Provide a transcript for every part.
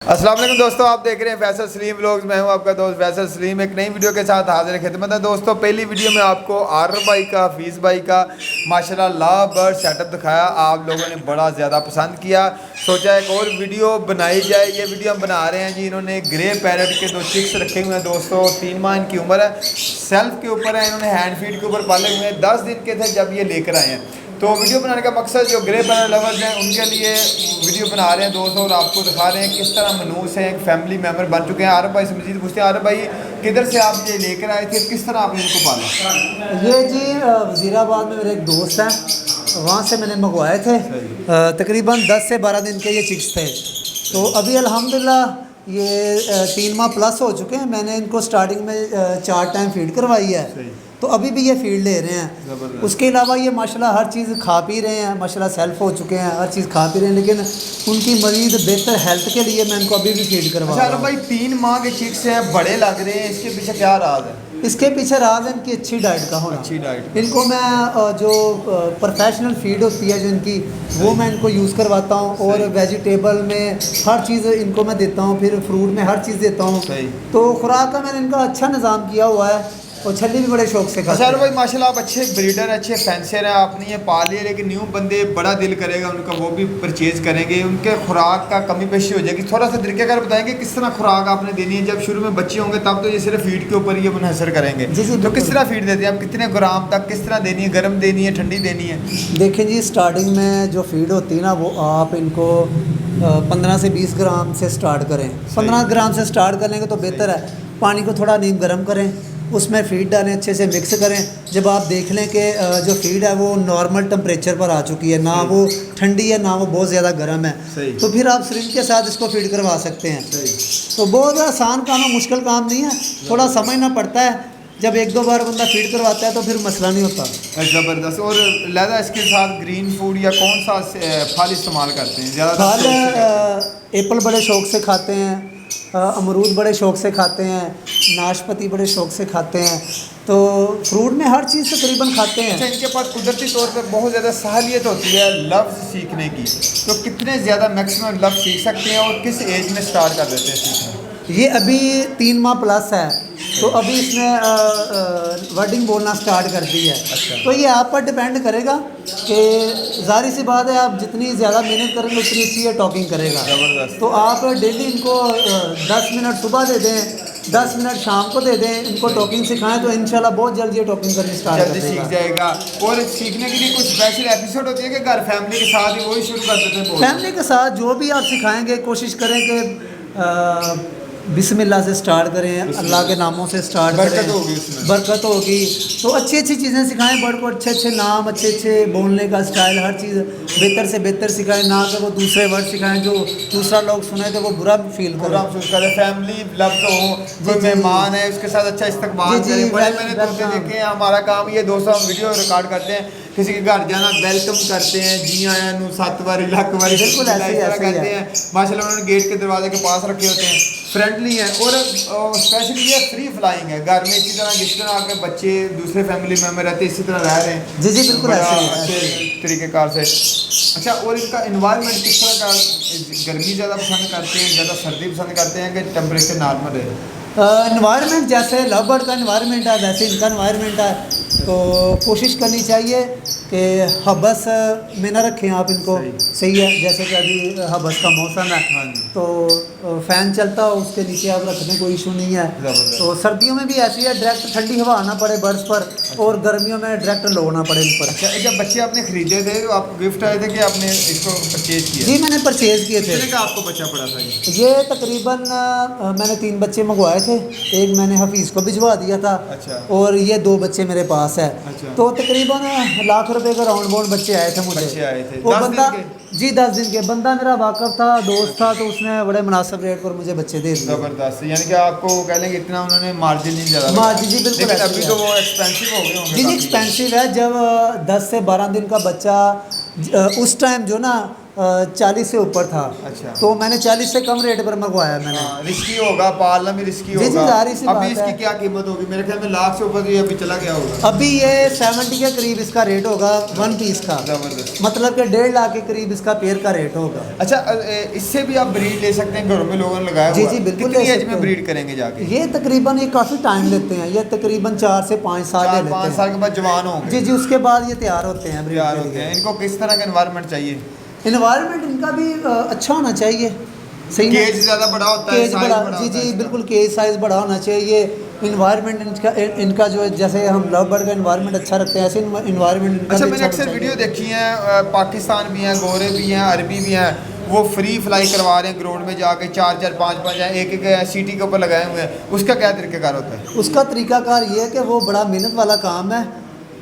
अस्सलाम वालेकुम दोस्तों, आप देख रहे हैं फैसल सलीम व्लॉग्स। मैं हूं आपका दोस्त फैसल सलीम। एक नई वीडियो के साथ हाजिर खिदमत है दोस्तों। पहली वीडियो में आपको आर भाई का, हफीज़ भाई का माशाल्लाह ला बर्ड सेटअप दिखाया। आप लोगों ने बड़ा ज़्यादा पसंद किया, सोचा एक और वीडियो बनाई जाए। ये वीडियो हम बना रहे हैं जी। इन्होंने ग्रे पैरट के 2 चिक्स रखे हुए हैं दोस्तों। 3 माह इनकी उम्र है, सेल्फ के ऊपर है, इन्होंने हैंड फीड के ऊपर पाले हुए हैं। 10 दिन के थे जब ये लेकर आए हैं। तो वीडियो बनाने का मकसद जो ग्रे पैरट लवर्स हैं उनके लिए वीडियो बना रहे हैं दोस्तों, और आपको दिखा रहे हैं किस तरह मनूस है, एक फैमिली मेम्बर बन चुके हैं। आरब भाई से मजीद पूछते हैं, आरब भाई किधर से आप ये लेकर आए थे, किस तरह आपने इनको पाला? ये जी वज़ीराबाद में मेरे एक दोस्त हैं, वहाँ से मैंने मंगवाए थे। तकरीबन 10 से 12 दिन के ये चिक्स थे। तो अभी अल्हम्दुलिल्लाह ये 3 माह प्लस हो चुके हैं। मैंने इनको स्टार्टिंग में 4 टाइम फीड करवाई है, तो अभी भी ये फीड ले रहे हैं। उसके अलावा ये माशाल्लाह हर चीज़ खा पी रहे हैं, माशाल्लाह सेल्फ हो चुके हैं, हर चीज़ खा पी रहे हैं। लेकिन उनकी मज़ीद बेहतर हेल्थ के लिए मैं इनको अभी भी फीड करवा रहा हूँ। भाई 3 माह के चिक्स हैं, बड़े लग रहे हैं, इसके पीछे क्या राज है? इसके पीछे राज है इनकी अच्छी डाइट का होना। अच्छी डाइट। इनको मैं जो प्रोफेशनल फीड होती है जो इनकी, वो मैं इनको यूज़ करवाता हूँ। और वेजिटेबल में हर चीज़ इनको मैं देता हूँ, फिर फ्रूट में हर चीज़ देता हूँ। तो खुराक का मैंने इनका अच्छा निज़ाम किया हुआ है, और छल्ली भी बड़े शौक से खाते हैं। भाई माशाल्लाह आप अच्छे ब्रीडर, अच्छे फैंसर हैं, आपने ये पाल लिए। लेकिन न्यू बंदे बड़ा दिल करेगा उनका, वो भी परचेज़ करेंगे, उनके खुराक का कमी पेशी हो जाएगी। थोड़ा सा तरीक़ाकार बताएंगे किस तरह खुराक आपने देनी है? जब शुरू में बच्चे होंगे तब तो ये सिर्फ फीड के ऊपर ये मुनहसर करेंगे। तो किस तरह फीड देते हैं आप, कितने ग्राम तक, किस तरह देनी है, गर्म देनी है, ठंडी देनी है? देखें जी, स्टार्टिंग में जो फीड होती है ना, वो आप इनको 15 से 20 ग्राम से स्टार्ट करें। 15 ग्राम से स्टार्ट करेंगे तो बेहतर है। पानी को थोड़ा नीम गर्म करें, उसमें फ़ीड डालें, अच्छे से मिक्स करें। जब आप देख लें कि जो फ़ीड है वो नॉर्मल टेम्परेचर पर आ चुकी है, ना वो ठंडी है ना वो बहुत ज़्यादा गर्म है, तो फिर आप सिरिंज के साथ इसको फीड करवा सकते हैं। तो बहुत आसान काम है, मुश्किल काम नहीं है, थोड़ा समझना पड़ता है। जब 1-2 बार बंदा फीड करवाता है तो फिर मसला नहीं होता। ज़बरदस्त। और लहदा इसके साथ ग्रीन फूड या कौन सा फल इस्तेमाल करते हैं ज़्यादा? फल एप्पल बड़े शौक से खाते हैं, अमरूद बड़े शौक से खाते हैं, नाशपाती बड़े शौक से खाते हैं। तो फ्रूट में हर चीज़ तकरीबन खाते हैं। अच्छा, इनके पास कुदरती तौर पर बहुत ज़्यादा सहूलियत होती है लफ्ज़ सीखने की, तो कितने ज़्यादा मैक्सिमम लफ्ज़ सीख सकते हैं और किस एज में स्टार्ट कर देते हैं सीखना? ये अभी 3 माह प्लस है, तो अभी इसने वर्डिंग बोलना स्टार्ट कर दी है। अच्छा। तो ये आप पर डिपेंड करेगा कि ज़ाहिर सी बात है, आप जितनी ज़्यादा मेहनत करेंगे उतनी अच्छी ये टॉकिंग करेगा। ज़बरदस्त। तो आप डेली इनको 10 मिनट सुबह दे दें, 10 मिनट शाम को दे दें, इनको टॉकिंग सिखाएं, तो इंशाल्लाह बहुत जल्दी ये टॉकिंग करनी स्टार्ट कर देगा। सीख जाएगा। और सीखने के लिए कुछ स्पेशल एपिसोड होती है कि घर फैमिली के साथ ही वही शुरू कर देते हैं? फैमिली के साथ जो भी आप सिखाएंगे कोशिश करें कि बिस्मिल्लाह से स्टार्ट करें, अल्लाह के नामों से स्टार्ट करें, बरकत होगी। तो अच्छी अच्छी चीज़ें सिखाएं, बड़ को अच्छे अच्छे नाम, अच्छे अच्छे बोलने का स्टाइल, हर चीज़ बेहतर से बेहतर सिखाएं। ना कि वो दूसरे वर्ड सिखाएं जो दूसरा लोग सुने तो वो बुरा फील करें। फैमिली लफ्ज़ हो, कोई मेहमान है उसके साथ अच्छा इस्तकबाल करें। बड़े मैंने तोते देखे हैं। हमारा काम ये दोस्तों, हम वीडियो रिकॉर्ड करते हैं, किसी के घर जाना वेलकम करते हैं, जी आया नू 7 बारी लख बारी बिल्कुल ऐसे करते हैं। माशाल्लाह उन्होंने गेट के दरवाजे के पास रखे होते हैं, फ्रेंडली हैं। और स्पेशली ये फ्री फ्लाइंग है, घर में इसी तरह जिस तरह आपके बच्चे दूसरे फैमिली मेम्बर रहते हैं इसी तरह रह रहे हैं। जी बिल्कुल अच्छे तरीक़ेकार से। अच्छा, और इनका इन्वायरमेंट किस तरह का? गर्मी ज़्यादा पसंद करते हैं, ज़्यादा सर्दी पसंद करते हैं कि टेम्परेचर नॉर्मल है? इन्वायरमेंट जैसे लव बर्ड का इन्वायरमेंट है वैसे इनका इन्वायरमेंट है। तो कोशिश करनी चाहिए कि हबस में ना रखें आप इनको। सही है, जैसे कि अभी हबस का मौसम है, तो फ़ैन चलता हो उसके नीचे आप रखने कोई इशू नहीं है। तो सर्दियों में भी ऐसी है, डायरेक्ट ठंडी हवा आना पड़े बर्ड्स पर, और गर्मियों में डायरेक्ट लोना पड़े इन पर। अच्छा, जब बच्चे आपने खरीदे थे तो आपको गिफ्ट आए थे कि आपने इसको परचेज किया? जी मैंने परचेज़ किए थे। कितने का आपको बच्चा पड़ा था ये तकरीबन मैंने 3 बच्चे मंगवाए थे, एक मैंने हफीज़ को भिजवा दिया था। अच्छा। और ये 2 बच्चे मेरे पास है। अच्छा। तो तकरीबन लाख रुपए का राउंड बाउंड बच्चे आए थे मुझे। बच्चे आए थे वो 10 बंदा दिन के? जी 10 दिन के। बंदा मेरा वाकफ था, दोस्त था, तो उसने बड़े मुनासिब रेट पर मुझे बच्चे दे दिए। ज़बरदस्त। यानी कि आपको कह लेंगे इतना उन्होंने मार्जिन नहीं ज़्यादा मार्जिन जी बिल्कुल। लेकिन अभी तो वो एक्सपेंसिव हो गए होंगे? जी एक्सपेंसिव है। जब 10 से 12 दिन का बच्चा उस टाइम जो ना 40 से ऊपर था। अच्छा। तो मैंने 40 से कम रेट पर मंगवाया मैंने। रिस्की होगा, पालना भी रिस्की जी, होगा। जाहिर सी अभी बात इसकी है। क्या कीमत होगी? मेरे ख्याल में लाख से ऊपर तो ये अभी चला गया होगा। अभी ये 70 के करीब इसका रेट होगा 1 पीस का, जबरदस्त। मतलब कि 1.5 लाख के करीब इसका पेयर का रेट होगा। अच्छा, इससे भी आप ब्रीड ले सकते हैं, घरों में लोगों ने लगाया जी, हुआ जी, है। बिल्कुल कितनी ले एज सकते में हैं। ब्रीड करेंगे जाके? ये तकरीबन ये काफ़ी टाइम लेते हैं, ये तकरीबन 4 से 5 साल ले 4-5 लेते साल हैं। के बाद जवान होंगे। जी जी, उसके बाद ये तैयार होते हैं breed तैयार के होते लिए। हैं। इनको किस तरह का एनवायरनमेंट चाहिए? इन्वायरमेंट इनका भी अच्छा होना चाहिए। सही ना? केज ज़्यादा बड़ा होता है, केज साइज बड़ा, बड़ा जी होता है जी इसका। बिल्कुल, केज साइज़ बड़ा होना चाहिए। इन्वायरमेंट इनका जो है, जैसे हम लव बर्ड का इन्वायरमेंट अच्छा रखते हैं, ऐसे इन्वायरमेंट इनका अच्छा, भी मैंने अच्छा अक्सर होना वीडियो चाहिए। देखी है, पाकिस्तान भी हैं, गोरे भी हैं, अरबी भी हैं, वो फ्री फ्लाई करवा रहे हैं ग्राउंड में जाके, 4-4 5-5 हैं, एक सीटी के ऊपर लगाए हुए हैं। उसका क्या तरीक़ाकार होता है? उसका तरीकाकार ये है कि वो बड़ा मेहनत वाला काम है,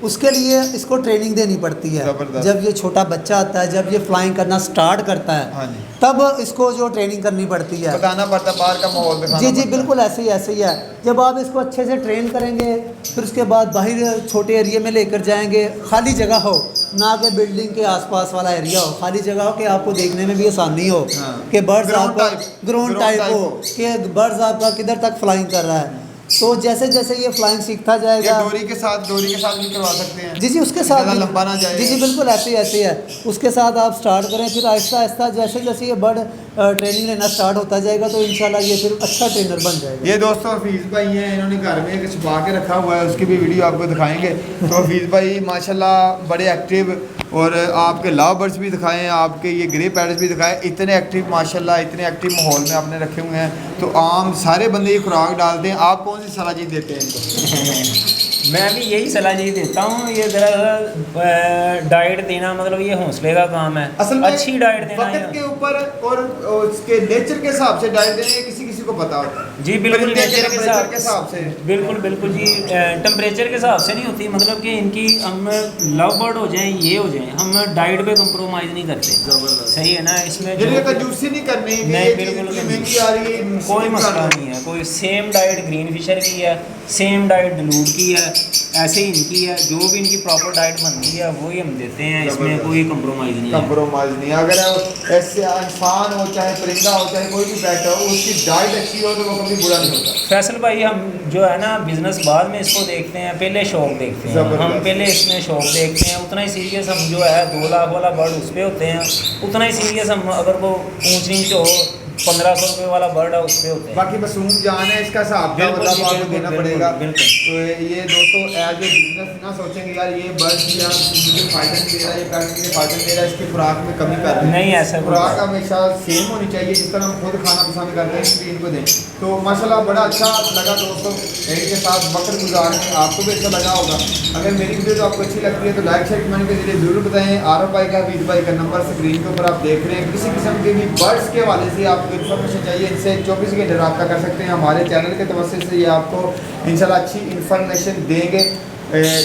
उसके लिए इसको ट्रेनिंग देनी पड़ती है। ज़बरदस्त। जब ये छोटा बच्चा आता है, जब ये फ्लाइंग करना स्टार्ट करता है, हाँ जी। तब इसको जो ट्रेनिंग करनी पड़ती है। बताना पड़ता है, बाहर का माहौल दिखाना जी जी पड़ता है। बिल्कुल, ऐसे ही है। जब आप इसको अच्छे से ट्रेन करेंगे, फिर उसके बाद बाहर छोटे एरिया में लेकर जाएंगे, खाली जगह हो, ना कि बिल्डिंग के आसपास वाला एरिया हो, खाली जगह हो कि आपको देखने में भी आसानी हो, हाँ। कि बर्ड्स Ground आपका type, ground ground type type हो, हो। कि बर्ड्स आपका किधर तक फ्लाइंग कर रहा है। तो जैसे जैसे ये फ्लाइंग सीखता ये जाएगा। डोरी के साथ भी करवा सकते हैं? जी जी, उसके साथ ज़्यादा भी- लंबा ना जाए। जी जी बिल्कुल, ऐसे ही है। उसके साथ आप स्टार्ट करें, फिर आहिस्ता आहिस्ता जैसे जैसे ये बर्ड ट्रेनिंग लेना स्टार्ट होता जाएगा, तो इंशाल्लाह ये फिर अच्छा ट्रेनर बन जाएगा। ये दोस्तों हफीज़ भाई हैं, इन्होंने घर में एक छुपा के रखा हुआ है, उसकी भी वीडियो आपको दिखाएंगे। तो हफीज़ भाई माशाल्लाह बड़े एक्टिव, और आपके लव बर्ड्स भी दिखाए हैं, आपके ये ग्रे पैरट्स भी दिखाए, इतने एक्टिव माशाल्लाह, इतने एक्टिव माहौल में आपने रखे हुए हैं। तो आम सारे बंदे ये खुराक डालते हैं, आप कौन सी सलाह जी देते हैं इनको? मैं भी यही सलाह यही देता हूँ, ये दरअसल डाइट देना मतलब ये हौसले का काम है। असल में अच्छी डाइट देना वक्त के ऊपर और उसके नेचर के हिसाब से डाइट देने किसी किसी को पता होता है। जी बिल्कुल, परिंदे के नेचर के temperature के हिसाब से। बिल्कुल बिल्कुल जी, टेम्परेचर के हिसाब से नहीं होती, मतलब कि इनकी हम लव बर्ड हो जाएं, ये हो जाएं, हम डाइट पे कंप्रोमाइज़ नहीं करते। जबरदस्त। सही है ना? इसमें ये जो कंजूसी नहीं करनी कि नहीं, ये चीज़ बिल्कुल इतनी नहीं। महंगी आ रही है, कोई मसला नहीं है, कोई सेम डाइट ग्रीन फिशर की है, सेम डाइट डलूड की है, ऐसे ही इनकी है। जो भी इनकी प्रॉपर डाइट बनती है वही हम देते हैं, इसमें जबरदस्त। कोई कंप्रोमाइज़ नहीं है। कंप्रोमाइज नहीं। अगर ऐसे इंसान हो, चाहे परिंदा हो, चाहे कोई भी पेट हो, उसकी डाइट अच्छी हो तो वो कभी बुरा नहीं होता। फैसल भाई, हम जो है ना बिजनेस बाद में इसको देखते हैं, पहले शौक देखते हैं। जबरदस्त। हम पहले इसमें शौक देखते हैं, उतना ही सीरियस हम जो है 2 लाख वाला बर्ड उस पर होते हैं, उतना ही सीरियस हम अगर वो ऊँच नीच हो 1500 रुपये वाला बर्ड है उस पर होते हैं। बाकी मसूम जान है, इसका हिसाब का बिल्कुल मतलब जी, आपको बिल्कुल, देना बिल्कुल, पड़ेगा। बिल्कुल। तो ये दोस्तों एज ए बिजनेस ना सोचेंगे यार ये बर्ड या मुझे फायदा नहीं दे रहा, ये पैट मुझे फायदा नहीं दे रहा, इसकी खुराक में कमी कर रहे हैं। नहीं, ऐसा कोई खुराक बात हमेशा सेम होनी चाहिए, जिस तरह हम खुद खाना पसंद करते हैं स्क्रीन को दें। तो माशाल्लाह बड़ा अच्छा लगा दोस्तों, इनके साथ वक्त गुजारने, आपको भी अच्छा लगा होगा। अगर मेरी वीडियो तो आपको अच्छी लगती है तो लाइक शेयर कमेंट के जरिए जरूर बताएं। आरफ भाई का, हफीज़ भाई का नंबर स्क्रीन के ऊपर आप देख रहे हैं। किसी किस्म के भी बर्ड्स के हवाले से आपको इन्फॉर्मेशन चाहिए, इनसे 24 घंटे रब्ता कर सकते हैं। हमारे चैनल के तवज्जो से ये आपको इंशाल्लाह अच्छी इन्फॉर्मेशन देंगे।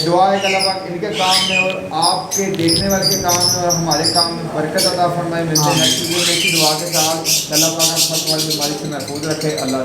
दुआ है कि अल्लाह पाक इनके काम में और आपके देखने वाले के काम में और हमारे काम में बरकत अता फरमाए। मिलते हैं नेक्स्ट वीडियो में, इसी दुआ के साथ। अल्लाह पाक हम सब बीमारी से महफूज रखे। अल्लाह